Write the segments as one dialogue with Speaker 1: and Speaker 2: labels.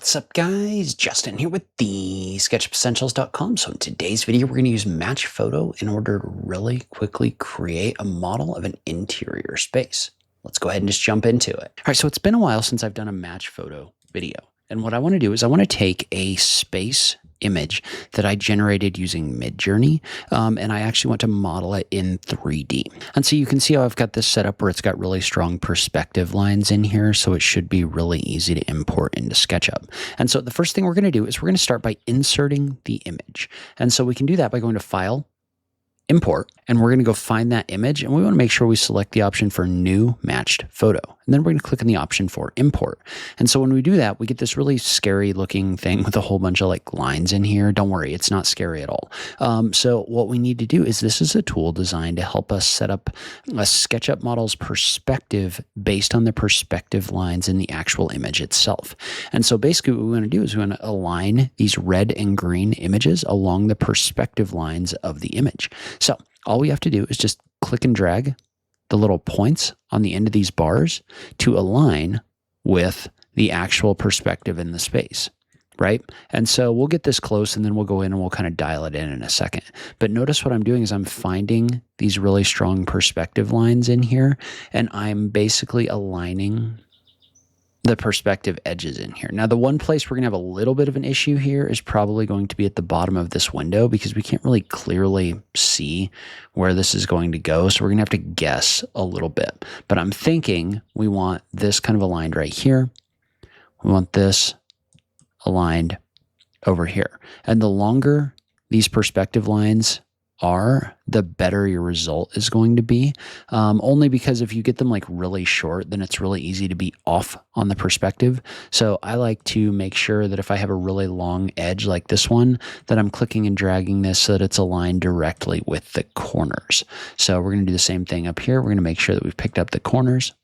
Speaker 1: What's up, guys? Justin here with TheSketchUpEssentials.com. So in today's video, we're going to use Match Photo in order to really quickly create a model of an interior space. Let's go ahead and just jump into it. All right, so it's been a while since I've done a Match Photo video. And what I want to do is I want to take a space image that I generated using Midjourney, and I actually want to model it in 3D. And so you can see how I've got this set up where it's got really strong perspective lines in here, so it should be really easy to import into SketchUp. And so the first thing we're going to do is we're going to start by inserting the image. And so we can do that by going to File, Import, and we're going to go find that image, and we want to make sure we select the option for New Matched Photo. And then we're going to click on the option for Import. And so when we do that, we get this really scary looking thing with a whole bunch of like lines in here. Don't worry, it's not scary at all. So what we need to do is this is a tool designed to help us set up a SketchUp model's perspective based on the perspective lines in the actual image itself. And so basically what we want to do is we want to align these red and green images along the perspective lines of the image. So all we have to do is just click and drag the little points on the end of these bars to align with the actual perspective in the space, right? And so we'll get this close and then we'll go in and we'll kind of dial it in a second. But notice what I'm doing is I'm finding these really strong perspective lines in here, and I'm basically aligning the perspective edges in here. Now, the one place we're going to have a little bit of an issue here is probably going to be at the bottom of this window because we can't really clearly see where this is going to go. So we're going to have to guess a little bit. But I'm thinking we want this kind of aligned right here. We want this aligned over here. And the longer these perspective lines are, the better your result is going to be. Only because if you get them like really short, then it's really easy to be off on the perspective. So I like to make sure that if I have a really long edge like this one, that I'm clicking and dragging this so that it's aligned directly with the corners. So we're going to do the same thing up here. We're going to make sure that we've picked up the corners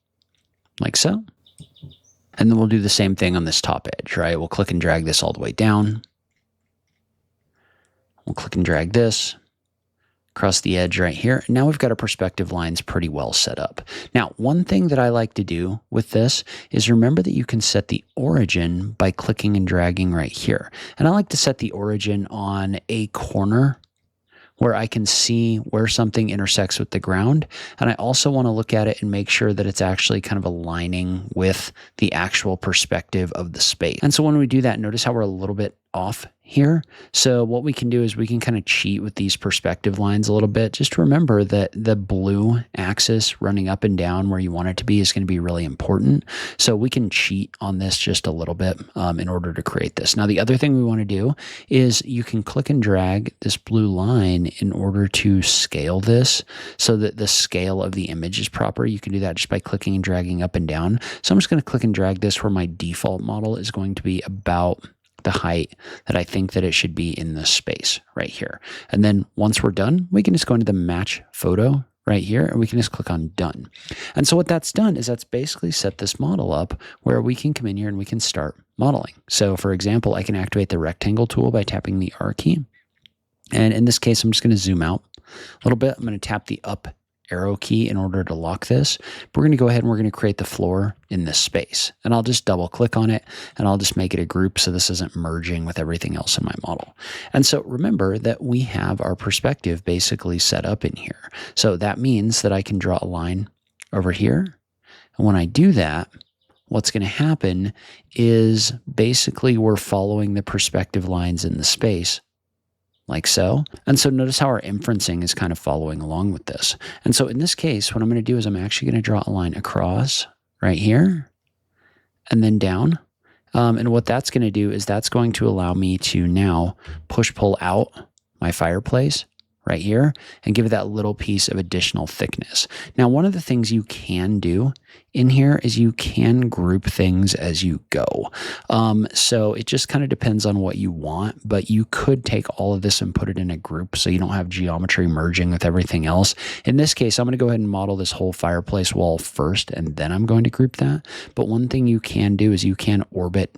Speaker 1: like so. And then we'll do the same thing on this top edge, right? We'll click and drag this all the way down. We'll click and drag this across the edge right here. Now we've got our perspective lines pretty well set up. Now, one thing that I like to do with this is remember that you can set the origin by clicking and dragging right here. And I like to set the origin on a corner where I can see where something intersects with the ground. And I also want to look at it and make sure that it's actually kind of aligning with the actual perspective of the space. And so when we do that, notice how we're a little bit off here. So what we can do is we can kind of cheat with these perspective lines a little bit. Just remember that the blue axis running up and down where you want it to be is going to be really important. So we can cheat on this just a little bit in order to create this. Now, the other thing we want to do is you can click and drag this blue line in order to scale this so that the scale of the image is proper. You can do that just by clicking and dragging up and down. So I'm just going to click and drag this where my default model is going to be about the height that I think that it should be in this space right here. And then once we're done, we can just go into the match photo right here and we can just click on done. And so what that's done is that's basically set this model up where we can come in here and we can start modeling. So for example, I can activate the rectangle tool by tapping the R key. And in this case, I'm just going to zoom out a little bit. I'm going to tap the up arrow key in order to lock this. But we're going to go ahead and we're going to create the floor in this space. And I'll just double click on it and I'll just make it a group so this isn't merging with everything else in my model. And so remember that we have our perspective basically set up in here. So that means that I can draw a line over here. And when I do that, what's going to happen is basically we're following the perspective lines in the space like so. And so notice how our inferencing is kind of following along with this. And so in this case, what I'm going to do is I'm actually going to draw a line across right here and then down. And what that's going to do is that's going to allow me to now pull out my fireplace right here and give it that little piece of additional thickness. Now, one of the things you can do in here is you can group things as you go. So it just kind of depends on what you want, but you could take all of this and put it in a group so you don't have geometry merging with everything else. In this case, I'm going to go ahead and model this whole fireplace wall first, and then I'm going to group that. But one thing you can do is you can orbit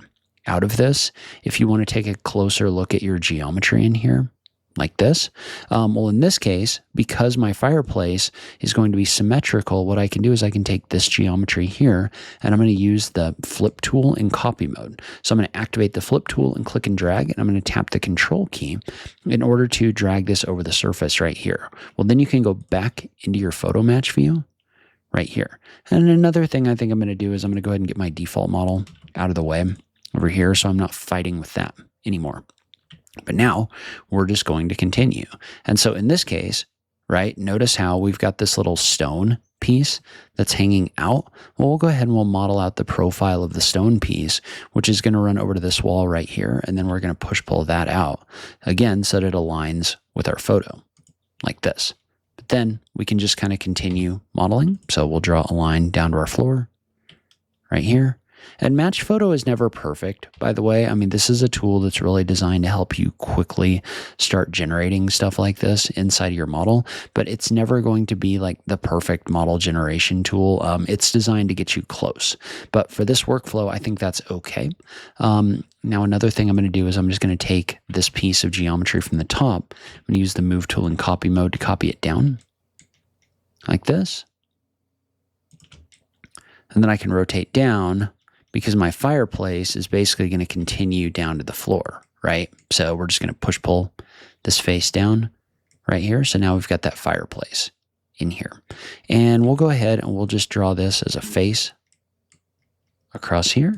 Speaker 1: out of this if you want to take a closer look at your geometry in here. like this. Well, in this case, because my fireplace is going to be symmetrical, what I can do is I can take this geometry here and I'm going to use the flip tool in copy mode. So I'm going to activate the flip tool and click and drag, and I'm going to tap the control key in order to drag this over the surface right here. Well, then you can go back into your photo match view right here. And another thing I think I'm going to do is I'm going to go ahead and get my default model out of the way over here so I'm not fighting with that anymore. But now we're just going to continue. And so in this case, right, notice how we've got this little stone piece that's hanging out. Well, we'll go ahead and we'll model out the profile of the stone piece, which is going to run over to this wall right here. And then we're going to push pull that out again so that it aligns with our photo like this. But then we can just kind of continue modeling. So we'll draw a line down to our floor right here. And Match Photo is never perfect, by the way. I mean, this is a tool that's really designed to help you quickly start generating stuff like this inside of your model, but it's never going to be like the perfect model generation tool. It's designed to get you close. But for this workflow, I think that's okay. Now, another thing I'm going to do is I'm just going to take this piece of geometry from the top. I'm going to use the Move tool in copy mode to copy it down like this. And then I can rotate down, because my fireplace is basically going to continue down to the floor, right? So we're just going to push pull this face down right here. So now we've got that fireplace in here. And we'll go ahead and we'll just draw this as a face across here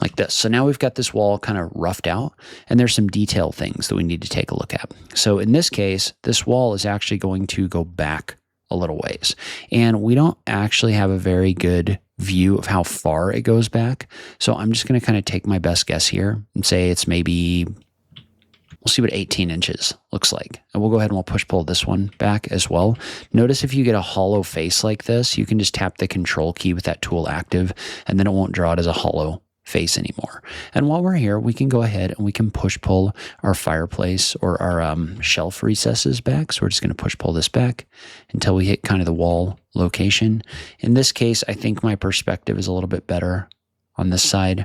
Speaker 1: like this. So now we've got this wall kind of roughed out, and there's some detail things that we need to take a look at. So in this case, this wall is actually going to go back a little ways, and we don't actually have a very good view of how far it goes back. So I'm just going to kind of take my best guess here and say it's maybe, we'll see what 18 inches looks like. And we'll go ahead and we'll push pull this one back as well. Notice if you get a hollow face like this, you can just tap the control key with that tool active, and then it won't draw it as a hollow face anymore. And while we're here, we can go ahead and we can push pull our fireplace or our shelf recesses back. So we're just going to push pull this back until we hit kind of the wall location. In this case, I think my perspective is a little bit better on this side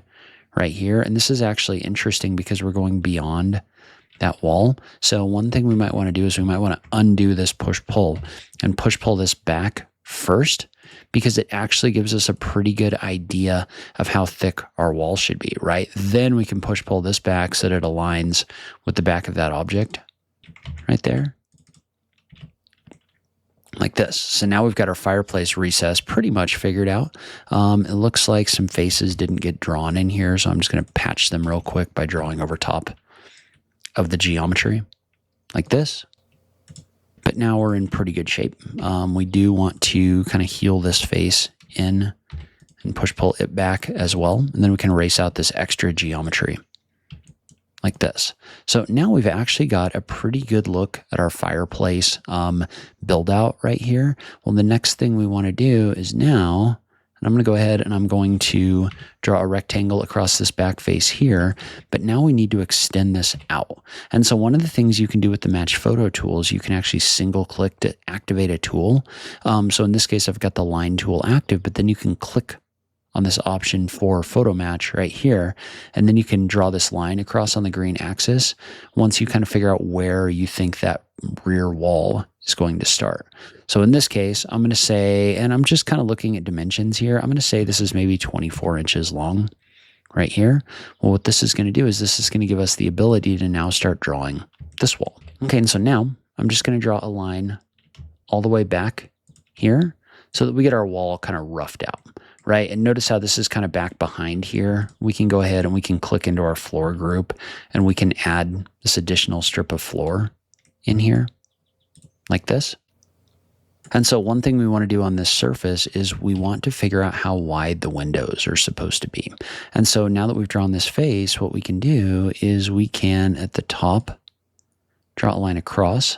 Speaker 1: right here. And this is actually interesting because we're going beyond that wall. So one thing we might want to do is we might want to undo this push pull and push pull this back first, because it actually gives us a pretty good idea of how thick our wall should be, right? Then we can push pull this back so that it aligns with the back of that object right there, like this. So now we've got our fireplace recess pretty much figured out. It looks like some faces didn't get drawn in here, so I'm just going to patch them real quick by drawing over top of the geometry like this. But now we're in pretty good shape. We do want to kind of heal this face in and push pull it back as well. And then we can erase out this extra geometry like this. So now we've actually got a pretty good look at our fireplace build out right here. Well, the next thing we want to do is now, and I'm going to go ahead and I'm going to draw a rectangle across this back face here, but now we need to extend this out. And so one of the things you can do with the Match Photo tool is you can actually single click to activate a tool. So in this case, I've got the line tool active, but then you can click on this option for photo match right here, and then you can draw this line across on the green axis once you kind of figure out where you think that rear wall is going to start. So in this case, I'm going to say, and I'm just kind of looking at dimensions here, I'm going to say this is maybe 24 inches long right here. Well, what this is going to do is this is going to give us the ability to now start drawing this wall. Okay, and so now I'm just going to draw a line all the way back here so that we get our wall kind of roughed out, right? And notice how this is kind of back behind here. We can go ahead and we can click into our floor group and we can add this additional strip of floor in here like this. And so one thing we want to do on this surface is we want to figure out how wide the windows are supposed to be. And so now that we've drawn this face, what we can do is we can, at the top, draw a line across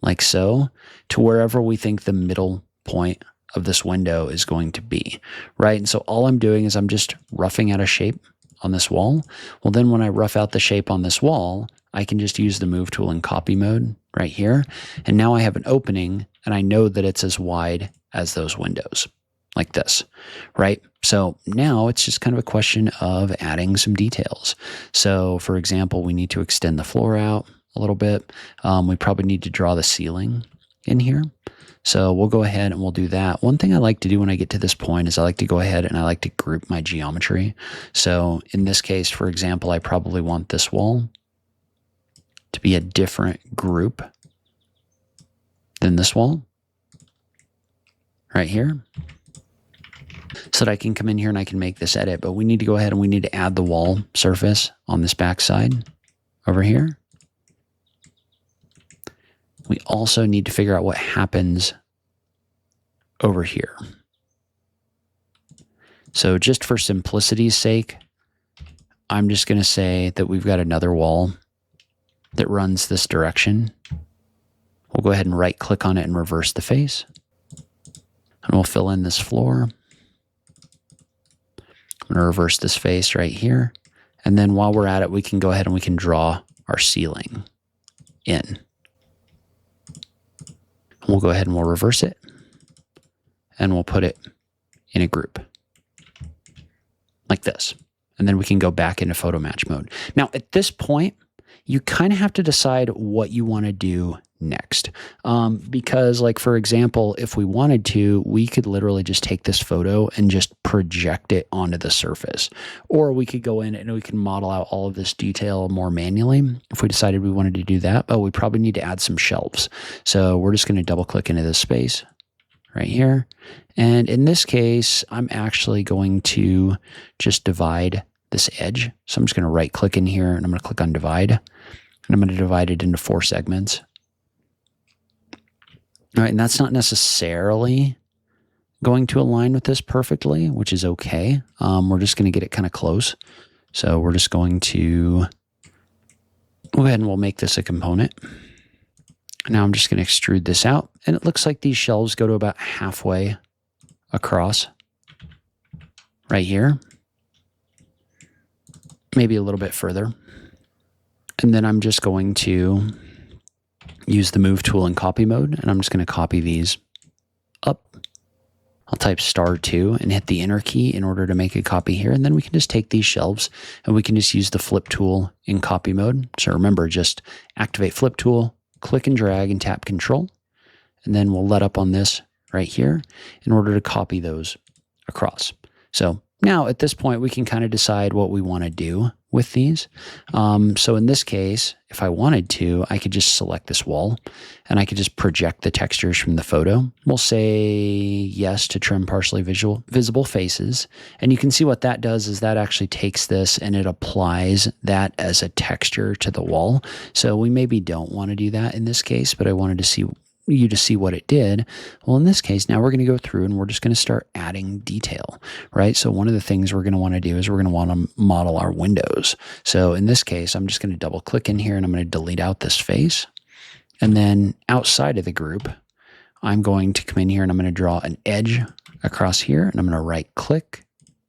Speaker 1: like so to wherever we think the middle point of this window is going to be, right? And so all I'm doing is I'm just roughing out a shape on this wall. Well, then when I rough out the shape on this wall, I can just use the Move tool in copy mode right here. And now I have an opening and I know that it's as wide as those windows like this, right? So now it's just kind of a question of adding some details. So for example, we need to extend the floor out a little bit. We probably need to draw the ceiling in here. So we'll go ahead and we'll do that. One thing I like to do when I get to this point is I like to go ahead and I like to group my geometry. So in this case, for example, I probably want this wall to be a different group than this wall right here, so that I can come in here and I can make this edit. But we need to go ahead and we need to add the wall surface on this back side over here. We also need to figure out what happens over here. So just for simplicity's sake, I'm just going to say that we've got another wall that runs this direction. We'll go ahead and right click on it and reverse the face. And we'll fill in this floor. I'm going to reverse this face right here. And then while we're at it, we can go ahead and we can draw our ceiling in. We'll go ahead and we'll reverse it, and we'll put it in a group like this. And then we can go back into photo match mode. Now, at this point, you kind of have to decide what you want to do next. Because, like, for example, if we wanted to, we could literally just take this photo and just project it onto the surface. Or we could go in and we can model out all of this detail more manually if we decided we wanted to do that. But we probably need to add some shelves. So we're just going to double click into this space right here. And in this case, I'm actually going to just divide this edge. So I'm just going to right click in here and I'm going to click on divide. And I'm going to divide it into 4 segments. All right, and that's not necessarily going to align with this perfectly, which is okay. We're just going to get it kind of close. So we're just going to go ahead and we'll make this a component. Now I'm just going to extrude this out. And it looks like these shelves go to about halfway across right here. Maybe a little bit further. And then I'm just going to use the move tool in copy mode, and I'm just going to copy these up. I'll type *2 and hit the enter key in order to make a copy here, and then we can just take these shelves and we can just use the flip tool in copy mode. So remember, just activate flip tool, click and drag and tap control, and then we'll let up on this right here in order to copy those across. So now at this point, we can kind of decide what we want to do with these. So in this case, if I wanted to, I could just select this wall and I could just project the textures from the photo. We'll say yes to trim partially visible faces. And you can see what that does is that actually takes this and it applies that as a texture to the wall. So we maybe don't want to do that in this case, but I wanted to see you to see what it did. Well, in this case, now we're going to go through and we're just going to start adding detail, right? So one of the things we're going to want to do is we're going to want to model our windows. So in this case, I'm just going to double click in here and I'm going to delete out this face. And then outside of the group, I'm going to come in here and I'm going to draw an edge across here and I'm going to right click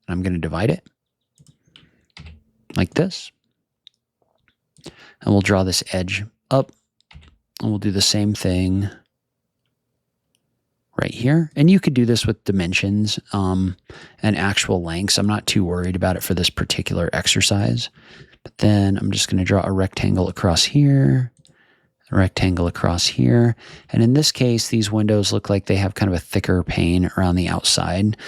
Speaker 1: and I'm going to divide it like this. And we'll draw this edge up and we'll do the same thing right here. And you could do this with dimensions and actual lengths. I'm not too worried about it for this particular exercise. But then I'm just going to draw a rectangle across here, a rectangle across here. And in this case, these windows look like they have kind of a thicker pane around the outside.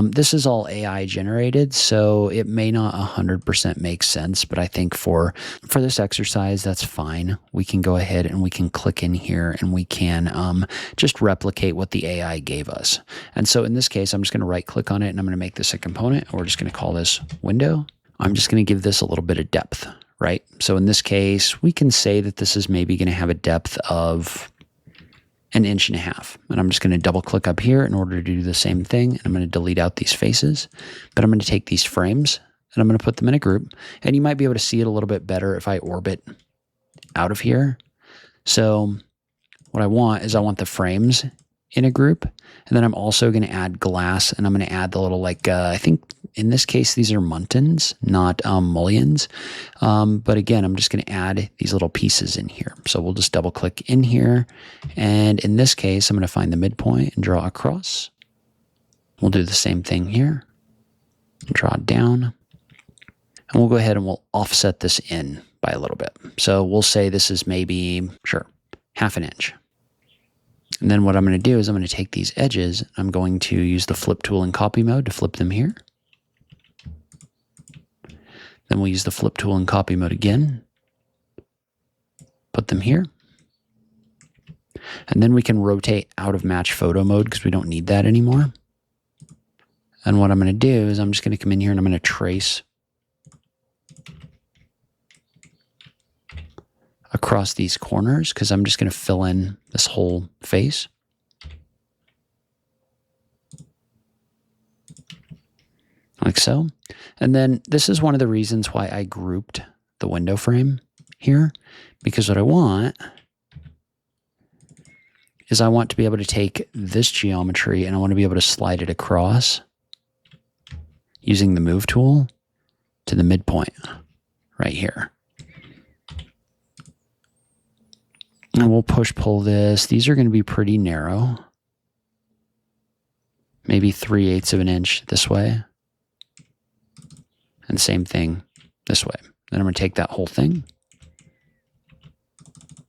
Speaker 1: This is all AI generated, so it may not 100% make sense, but I think for this exercise, that's fine. We can go ahead and we can click in here and we can just replicate what the AI gave us. And so in this case, I'm just going to right click on it and I'm going to make this a component. We're just going to call this window. I'm just going to give this a little bit of depth. Right? So in this case, we can say that this is maybe going to have a depth of 1.5 inches. And I'm just going to double click up here in order to do the same thing. And I'm going to delete out these faces, but I'm going to take these frames and I'm going to put them in a group. And you might be able to see it a little bit better if I orbit out of here. So what I want is I want the frames in a group. And then I'm also going to add glass and I'm going to add the little I think in this case, these are muntins, not mullions. But again, I'm just going to add these little pieces in here. So we'll just double click in here. And in this case, I'm going to find the midpoint and draw across. We'll do the same thing here. Draw down. And we'll go ahead and we'll offset this in by a little bit. So we'll say this is maybe, sure, 1/2 inch. And then what I'm going to do is I'm going to take these edges. I'm going to use the flip tool in copy mode to flip them here. Then we'll use the flip tool in copy mode again. Put them here. And then we can rotate out of match photo mode because we don't need that anymore. And what I'm going to do is I'm just going to come in here and I'm going to trace across these corners because I'm just going to fill in this whole face. Like so. And then this is one of the reasons why I grouped the window frame here, because what I want is I want to be able to take this geometry and I want to be able to slide it across using the move tool to the midpoint right here. And we'll push pull this. These are going to be pretty narrow. Maybe 3/8 of an inch this way. And same thing this way. Then I'm going to take that whole thing.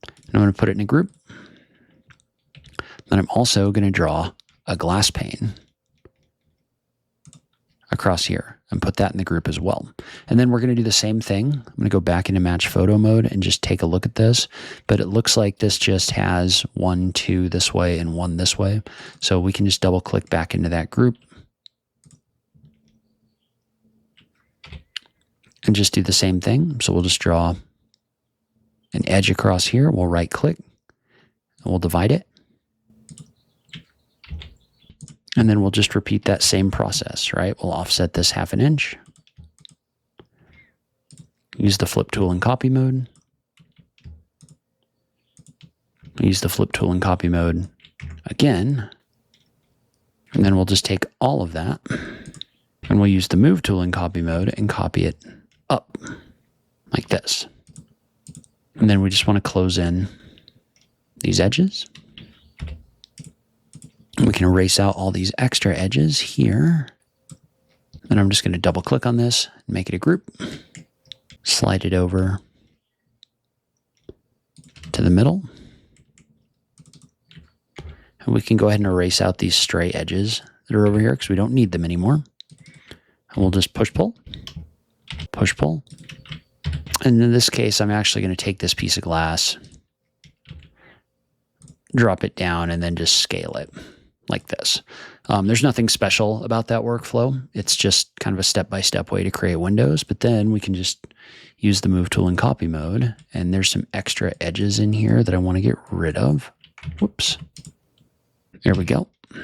Speaker 1: And I'm going to put it in a group. Then I'm also going to draw a glass pane across here and put that in the group as well. And then we're going to do the same thing. I'm going to go back into match photo mode and just take a look at this. But it looks like this just has 1, 2 this way and 1 this way. So we can just double click back into that group. And just do the same thing. So we'll just draw an edge across here. We'll right click and we'll divide it. And then we'll just repeat that same process, right? We'll offset this 1/2 inch. Use the flip tool in copy mode. Use the flip tool in copy mode again. And then we'll just take all of that and we'll use the move tool in copy mode and copy it up like this. And then we just want to close in these edges. We can erase out all these extra edges here. And I'm just going to double click on this and make it a group. Slide it over to the middle. And we can go ahead and erase out these stray edges that are over here because we don't need them anymore. And we'll just push pull. Push pull. And in this case, I'm actually going to take this piece of glass, drop it down, and then just scale it like this. There's nothing special about that workflow. It's just kind of a step-by-step way to create windows, but then we can just use the move tool in copy mode, and there's some extra edges in here that I want to get rid of. Whoops. There we go. I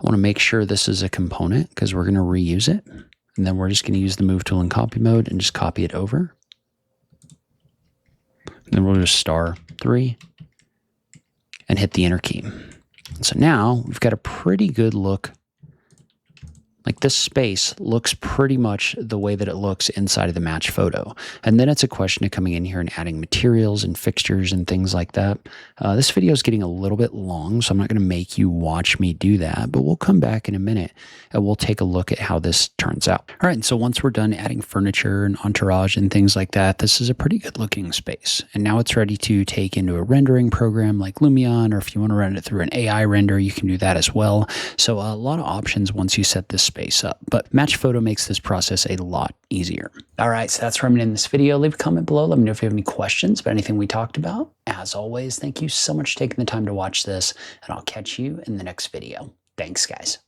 Speaker 1: want to make sure this is a component because we're going to reuse it. And then we're just going to use the move tool in copy mode and just copy it over. And then we'll just *3 and hit the enter key. So now we've got a pretty good look. Like this space looks pretty much the way that it looks inside of the match photo. And then it's a question of coming in here and adding materials and fixtures and things like that. This video is getting a little bit long, so I'm not going to make you watch me do that, but we'll come back in a minute and we'll take a look at how this turns out. All right, and so once we're done adding furniture and entourage and things like that, this is a pretty good looking space. And now it's ready to take into a rendering program like Lumion, or if you want to run it through an AI render, you can do that as well. So a lot of options once you set this space up, but Match Photo makes this process a lot easier. All right, so that's where I'm going to end this video. Leave a comment below. Let me know if you have any questions about anything we talked about. As always, thank you so much for taking the time to watch this, and I'll catch you in the next video. Thanks, guys.